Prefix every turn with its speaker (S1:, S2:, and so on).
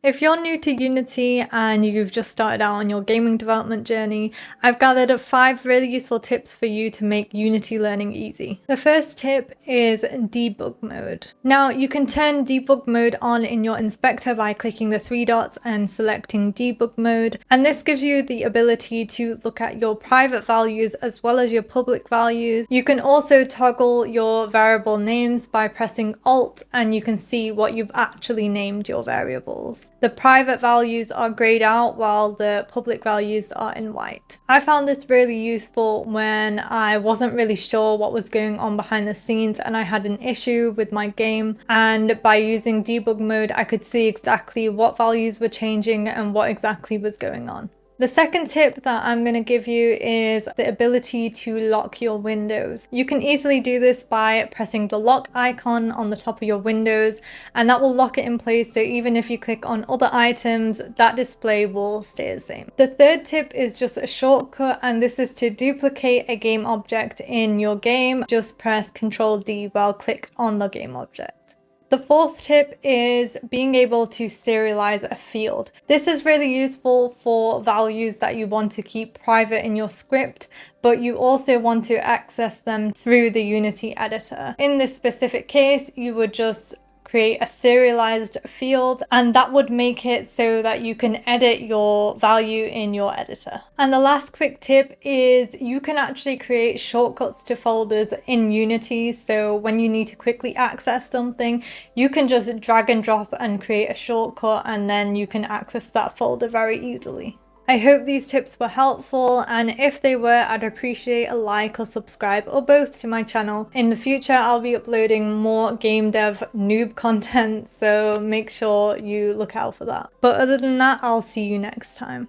S1: If you're new to Unity and you've just started out on your gaming development journey, I've gathered 5 really useful tips for you to make Unity learning easy. The first tip is Debug Mode. Now, you can turn Debug Mode on in your inspector by clicking the 3 dots and selecting Debug Mode, and this gives you the ability to look at your private values as well as your public values. You can also toggle your variable names by pressing Alt, and you can see what you've actually named your variables. The private values are grayed out while the public values are in white. I found this really useful when I wasn't really sure what was going on behind the scenes and I had an issue with my game, and by using debug mode I could see exactly what values were changing and what exactly was going on. The second tip that I'm going to give you is the ability to lock your windows. You can easily do this by pressing the lock icon on the top of your windows, and that will lock it in place, so even if you click on other items, that display will stay the same. The third tip is just a shortcut, and this is to duplicate a game object in your game. Just press Ctrl D while clicked on the game object. The fourth tip is being able to serialize a field. This is really useful for values that you want to keep private in your script, but you also want to access them through the Unity editor. In this specific case, you would just create a serialized field, and that would make it so that you can edit your value in your editor. And the last quick tip is you can actually create shortcuts to folders in Unity, so when you need to quickly access something, you can just drag and drop and create a shortcut, and then you can access that folder very easily. I hope these tips were helpful, and if they were, I'd appreciate a like or subscribe or both to my channel. In the future, I'll be uploading more game dev noob content, so make sure you look out for that. But other than that, I'll see you next time.